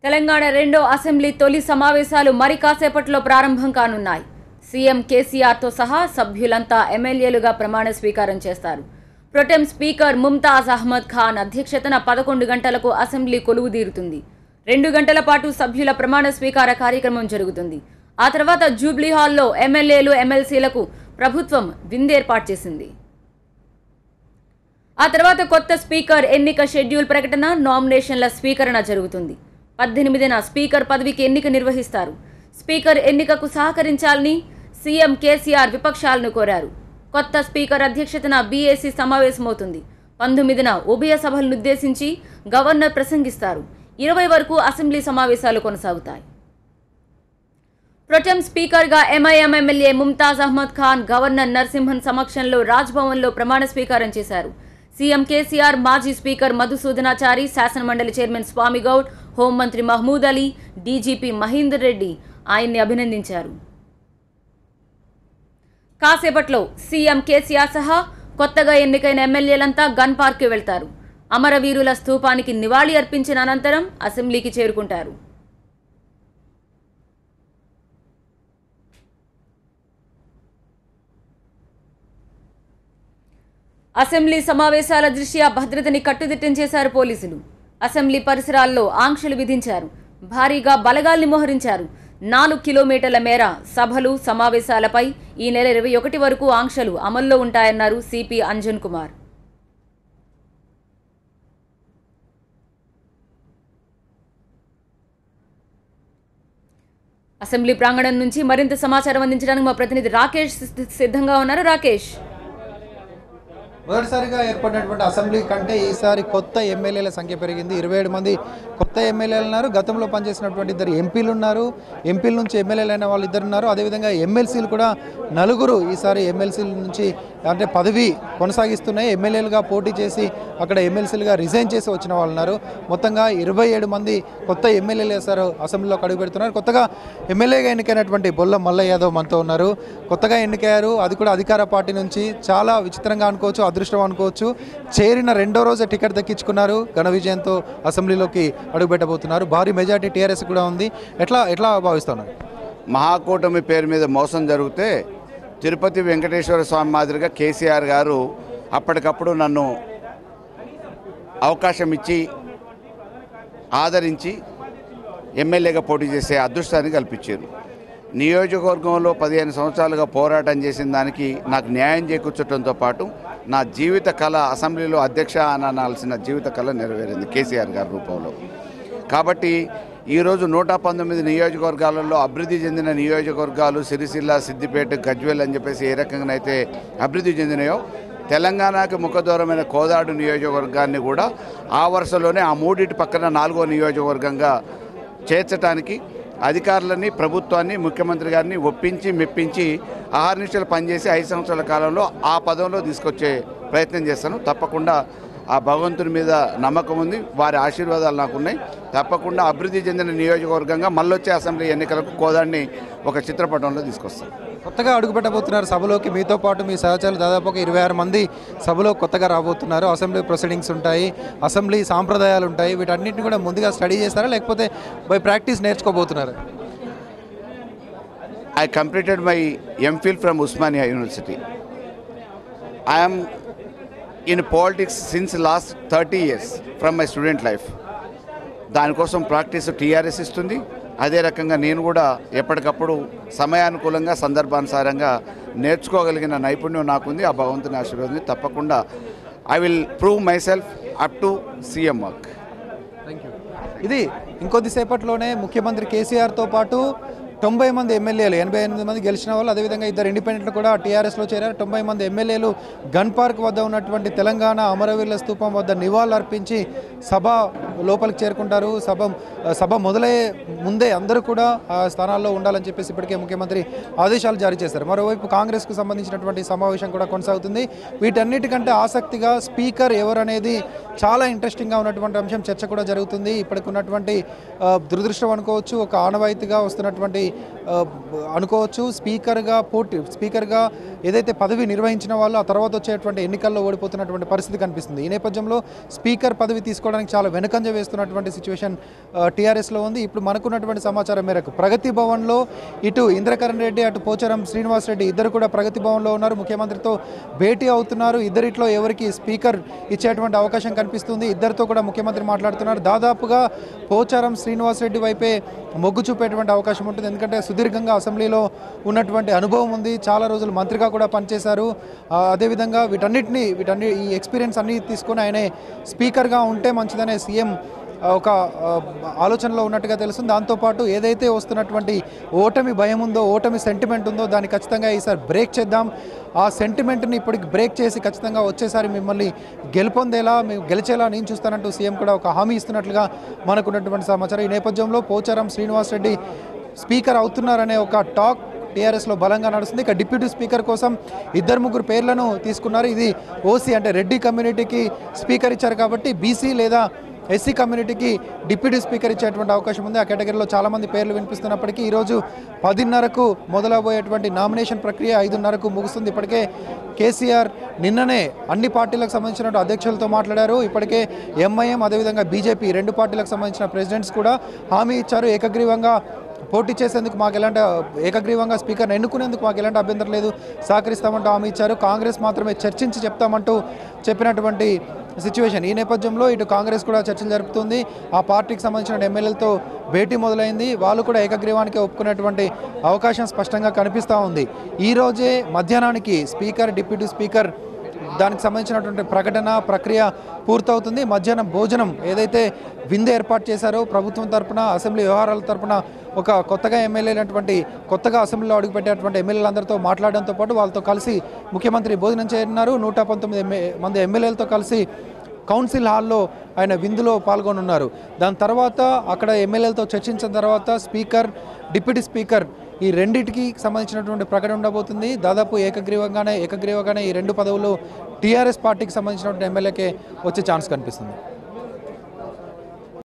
తెలంగాణ రెండో అసెంబ్లీ తొలి సమావేశాలు మరి కాసేపట్లో ప్రారంభం కానున్నాయి. సీఎం కేసీఆర్తో సహా సభ్యులంతా ఎమ్మెల్యేలుగా ప్రమాణ స్వీకారం చేస్తారు. ప్రొటెం స్పీకర్ ముంతాజ్ అహ్మద్ ఖాన్ అధ్యక్షతన 11 గంటలకు అసెంబ్లీ కొలువుదీరుతుంది. 2 గంటల పాటు సభ్యుల ప్రమాణ స్వీకార కార్యక్రమం జరుగుతుంది. ఆ తర్వాత జూబ్లీ హాల్లో ఎమ్మెల్యేలు ఎమ్మెల్సీలకు ప్రభుత్వం విందేర్పాటు చేసింది. ఆ తర్వాత కొత్త స్పీకర్ ఎన్నిక షెడ్యూల్ ప్రకటన, నామినేషన్ల స్వీకరణ జరుగుతుంది. 18న స్పీకర్ పదవికి ఎన్నిక నిర్వహిస్తారు. స్పీకర్ ఎన్నికకు సహకరించాలని సీఎం కేసీఆర్ విపక్షాలను కోరారు. కొత్త స్పీకర్ అధ్యక్షతన బీఏసీ సమావేశమవుతుంది. 19న ఉభయ సభలనుద్దేశించి గవర్నర్ ప్రసంగిస్తారు. 20 వరకు అసెంబ్లీ సమావేశాలు కొనసాగుతాయి. ప్రొటెం స్పీకర్గా MIM MLA Mumtaz Ahmed Khan governor Narasimhan సమక్షంలో రాజ్భవన్లో ప్రమాణ స్వీకారం చేశారు. సీఎం కేసీఆర్, మాజీ స్పీకర్ మధుసూదనాచారి, శాసనమండలి చైర్మన్ స్వామిగౌడ్, హోంమంత్రి మహమూద్ అలీ, డీజీపీ మహేందర్ రెడ్డి ఆయన్ని అభినందించారు. కాసేపట్లో సీఎం కేసీఆర్ సహా కొత్తగా ఎన్నికైన ఎమ్మెల్యేలంతా గన్ పార్క్కి వెళ్తారు. అమరవీరుల స్తూపానికి నివాళి అర్పించిన అనంతరం అసెంబ్లీకి చేరుకుంటారు. అసెంబ్లీ సమావేశాల దృష్ట్యా భద్రతని కట్టుదిట్టం చేశారు పోలీసులు. అసెంబ్లీ పరిసరాల్లో ఆంక్షలు విధించారు. భారీగా బలగాల్ని మోహరించారు. 4 కిలోమీటర్ల మేర సభలు, సమావేశాలపై ఈ నెల 21 వరకు ఆంక్షలు అమల్లో ఉంటాయన్నారు సిపి అంజన్ కుమార్. అసెంబ్లీ ప్రాంగణం నుంచి మరింత సమాచారం అందించడానికి మా ప్రతినిధి రాకేష్ సిద్ధంగా ఉన్నారు. రాకేష్, మొదటిసారిగా ఏర్పడినటువంటి అసెంబ్లీ కంటే ఈసారి కొత్త ఎమ్మెల్యేల సంఖ్య పెరిగింది. 27 మంది కొత్త ఎమ్మెల్యేలు ఉన్నారు. గతంలో పనిచేసినటువంటి 2 ఎంపీలు ఉన్నారు. ఎంపీల నుంచి ఎమ్మెల్యేలు అయిన వాళ్ళు 2 ఉన్నారు. అదేవిధంగా ఎమ్మెల్సీలు కూడా 4 ఈసారి ఎమ్మెల్సీల నుంచి అంటే పదవి కొనసాగిస్తున్నాయి. ఎమ్మెల్యేలుగా పోటీ చేసి అక్కడ ఎమ్మెల్సీలుగా రిజైన్ చేసి వచ్చిన వాళ్ళు ఉన్నారు. మొత్తంగా 27 మంది కొత్త ఎమ్మెల్యేలు వేశారు, అసెంబ్లీలో అడుగు పెడుతున్నారు. కొత్తగా ఎమ్మెల్యేగా ఎన్నికైనటువంటి బొల్ల మల్ల యాదవ్ మనతో ఉన్నారు. కొత్తగా ఎన్నికయ్యారు, అది కూడా అధికార పార్టీ నుంచి. చాలా విచిత్రంగా అనుకోవచ్చు, అదృష్టం అనుకోవచ్చు. చేరిన 2వ రోజు టికెట్ దక్కించుకున్నారు. ఘన విజయంతో అసెంబ్లీలోకి అడుగుపెట్టబోతున్నారు. భారీ మెజార్టీ టీఆర్ఎస్ కూడా ఉంది. ఎట్లా భావిస్తున్నారు? మహాకూటమి పేరు మీద మోసం జరిగితే తిరుపతి వెంకటేశ్వర స్వామి మాదిరిగా కేసీఆర్ గారు అప్పటికప్పుడు నన్ను అవకాశం ఇచ్చి ఆదరించి ఎమ్మెల్యేగా పోటీ చేసే అదృష్టాన్ని కల్పించారు. నియోజకవర్గంలో 15 సంవత్సరాలుగా పోరాటం చేసిన దానికి నాకు న్యాయం చేకూర్చడంతో పాటు నా జీవిత కళ అసెంబ్లీలో అధ్యక్ష అనాల్సిన జీవిత కళ నెరవేరింది కేసీఆర్ గారి రూపంలో. కాబట్టి ఈరోజు 119 నియోజకవర్గాలలో అభివృద్ధి చెందిన నియోజకవర్గాలు సిరిసిల్ల, సిద్దిపేట, గజ్వేల్ అని చెప్పేసి ఏ రకంగానైతే అభివృద్ధి చెందినాయో తెలంగాణకు ముఖదూరమైన కోదాడు నియోజకవర్గాన్ని కూడా ఆ వరుసలోనే ఆ 3 పక్కన 4వ నియోజకవర్గంగా చేర్చడానికి అధికారులని, ప్రభుత్వాన్ని, ముఖ్యమంత్రి గారిని ఒప్పించి మెప్పించి అహర్నిశలు పనిచేసి 5 సంవత్సరాల కాలంలో ఆ పదంలో తీసుకొచ్చే ప్రయత్నం చేస్తాను. తప్పకుండా ఆ భగవంతుని మీద నమ్మకం ఉంది, వారి ఆశీర్వాదాలు నాకున్నాయి. తప్పకుండా అభివృద్ధి చెందిన నియోజకవర్గంగా మళ్ళొచ్చే అసెంబ్లీ ఎన్నికలకు కోదాడిని ఒక చిత్రపటంలో తీసుకొస్తాను. కొత్తగా అడుగుపెట్టబోతున్నారు సభలోకి. మీతో పాటు మీ సహచరులు దాదాపు 26 మంది సభలో కొత్తగా రాబోతున్నారు. అసెంబ్లీ ప్రొసీడింగ్స్ ఉంటాయి, అసెంబ్లీ సాంప్రదాయాలు ఉంటాయి. వీటన్నిటిని కూడా ముందుగా స్టడీ చేస్తారా, లేకపోతే బై ప్రాక్టీస్ నేర్చుకోబోతున్నారు? I completed my MPhil from Usmania University. I am in politics since last 30 years from my student life. దానికోసం ప్రాక్టీస్ టీఆర్ఎస్ ఇస్తుంది. అదే రకంగా నేను కూడా ఎప్పటికప్పుడు సమయానుకూలంగా, సందర్భానుసారంగా నేర్చుకోగలిగిన నైపుణ్యం నాకుంది. ఆ భగవంతుని ఆశీర్వాదం. తప్పకుండా I will prove my self up to CM work. Thank you. ఇది ఇంకొద్దిసేపట్లోనే ముఖ్యమంత్రి కేసీఆర్తో పాటు 90 మంది ఎమ్మెల్యేలు, 88 మంది గెలిచిన వాళ్ళు, అదేవిధంగా 2 ఇండిపెండెంట్లు కూడా టీఆర్ఎస్లో చేరారు. 90 మంది ఎమ్మెల్యేలు గన్ పార్క్ వద్ద ఉన్నటువంటి తెలంగాణ అమరవీరుల స్తూపం వద్ద నివాళులు అర్పించి సభ లోపలికి చేరుకుంటారు. సభ మొదలయ్యే ముందే అందరూ కూడా ఆ స్థానాల్లో ఉండాలని చెప్పేసి ఇప్పటికే ముఖ్యమంత్రి ఆదేశాలు జారీ చేశారు. మరోవైపు కాంగ్రెస్కు సంబంధించినటువంటి సమావేశం కూడా కొనసాగుతుంది. వీటన్నిటికంటే ఆసక్తిగా స్పీకర్ ఎవరనేది చాలా ఇంట్రెస్టింగ్గా ఉన్నటువంటి అంశం చర్చ కూడా జరుగుతుంది. ఇప్పటికి ఉన్నటువంటి దురదృష్టం అనుకోవచ్చు, ఒక ఆనవాయితీగా వస్తున్నటువంటి అనుకోవచ్చు. స్పీకర్గా ఏదైతే పదవి నిర్వహించిన వాళ్ళు ఆ తర్వాత వచ్చేటువంటి ఎన్నికల్లో ఓడిపోతున్నటువంటి పరిస్థితి కనిపిస్తుంది. ఈ నేపథ్యంలో స్పీకర్ పదవి తీసుకోవడానికి చాలా వెనుకంజ వెనుకంజ వేస్తున్నటువంటి సిచ్యువేషన్ టీఆర్ఎస్లో ఉంది. ఇప్పుడు మనకున్నటువంటి సమాచారం మేరకు ప్రగతి భవన్లో ఇటు ఇంద్రకరణ్ రెడ్డి అటు పోచారం శ్రీనివాస్ రెడ్డి ఇద్దరు కూడా ప్రగతి భవన్లో ఉన్నారు. ముఖ్యమంత్రితో భేటీ అవుతున్నారు. ఇద్దరిట్లో ఎవరికి స్పీకర్ ఇచ్చేటువంటి అవకాశం కనిపిస్తుంది. ఇద్దరితో కూడా ముఖ్యమంత్రి మాట్లాడుతున్నారు. దాదాపుగా పోచారం శ్రీనివాస్ రెడ్డి వైపే మొగ్గు చూపేటువంటి అవకాశం ఉంటుంది. ఎందుకంటే సుదీర్ఘంగా అసెంబ్లీలో ఉన్నటువంటి అనుభవం ఉంది. చాలా రోజులు మంత్రిగా కూడా పనిచేశారు. అదేవిధంగా ఈ ఎక్స్పీరియన్స్ అన్ని తీసుకొని ఆయనే స్పీకర్గా ఉంటే మంచిదనే సీఎం ఒక ఆలోచనలో ఉన్నట్టుగా తెలుస్తుంది. దాంతోపాటు ఏదైతే వస్తున్నటువంటి ఓటమి భయం ఉందో, ఓటమి సెంటిమెంట్ ఉందో దాన్ని ఖచ్చితంగా ఈసారి బ్రేక్ చేద్దాం. ఆ సెంటిమెంట్ని ఇప్పటికి బ్రేక్ చేసి ఖచ్చితంగా వచ్చేసారి మిమ్మల్ని గెలిచేలా నేను చూస్తానంటూ సీఎం కూడా ఒక హామీ ఇస్తున్నట్లుగా మనకున్నటువంటి సమాచారం. ఈ నేపథ్యంలో పోచారం శ్రీనివాస్ రెడ్డి స్పీకర్ అవుతున్నారనే ఒక టాక్ టీఆర్ఎస్లో బలంగా నడుస్తుంది. ఇక డిప్యూటీ స్పీకర్ కోసం 2-3 పేర్లను తీసుకున్నారు. ఇది ఓసీ అంటే రెడ్డి కమ్యూనిటీకి స్పీకర్ ఇచ్చారు కాబట్టి బీసీ లేదా ఎస్సీ కమ్యూనిటీకి డిప్యూటీ స్పీకర్ ఇచ్చేటువంటి అవకాశం ఉంది. ఆ కేటగిరీలో చాలామంది పేర్లు వినిపిస్తున్నప్పటికీ ఈరోజు 10:30కు మొదలబోయేటువంటి నామినేషన్ ప్రక్రియ 5:30కు ముగుస్తుంది. ఇప్పటికే కేసీఆర్ నిన్ననే అన్ని పార్టీలకు సంబంధించిన అధ్యక్షులతో మాట్లాడారు. ఇప్పటికే ఎంఐఎం అదేవిధంగా బీజేపీ 2 పార్టీలకు సంబంధించిన ప్రెసిడెంట్స్ కూడా హామీ ఇచ్చారు. ఏకగ్రీవంగా పోటీ చేసేందుకు ఏకగ్రీవంగా స్పీకర్ని ఎన్నుకునేందుకు మాకు ఎలాంటి అభ్యంతరం లేదు, సహకరిస్తామంటూ హామీ ఇచ్చారు. కాంగ్రెస్ మాత్రమే చర్చించి చెప్తామంటూ చెప్పినటువంటి సిచ్యువేషన్. ఈ నేపథ్యంలో ఇటు కాంగ్రెస్ కూడా చర్చలు జరుపుతుంది. ఆ పార్టీకి సంబంధించిన ఎమ్మెల్యేలతో భేటీ మొదలైంది. వాళ్ళు కూడా ఏకగ్రీవానికి ఒప్పుకునేటువంటి అవకాశం స్పష్టంగా కనిపిస్తూ ఉంది. ఈరోజే మధ్యాహ్నానికి స్పీకర్ డిప్యూటీ స్పీకర్ దానికి సంబంధించినటువంటి ప్రక్రియ పూర్తవుతుంది. మధ్యాహ్నం భోజనం ఏదైతే విందు ఏర్పాటు చేశారో ప్రభుత్వం తరపున అసెంబ్లీ వ్యవహారాల తరపున ఒక కొత్తగా అసెంబ్లీలో అడుగుపెట్టేటువంటి ఎమ్మెల్యేలందరితో మాట్లాడడంతో పాటు వాళ్ళతో కలిసి ముఖ్యమంత్రి భోజనం చేయనున్నారు. 119 మంది ఎమ్మెల్యేలతో కలిసి కౌన్సిల్ హాల్లో ఆయన విందులో పాల్గొనున్నారు. దాని తర్వాత అక్కడ ఎమ్మెల్యేలతో చర్చించిన తర్వాత స్పీకర్ డిప్యూటీ స్పీకర్ ఈ రెండింటికి సంబంధించినటువంటి ప్రకటన ఉండబోతుంది. దాదాపు ఏకగ్రీవంగానే ఈ 2 పదవులు టీఆర్ఎస్ పార్టీకి సంబంధించినటువంటి ఎమ్మెల్యేకే వచ్చే ఛాన్స్ కనిపిస్తుంది.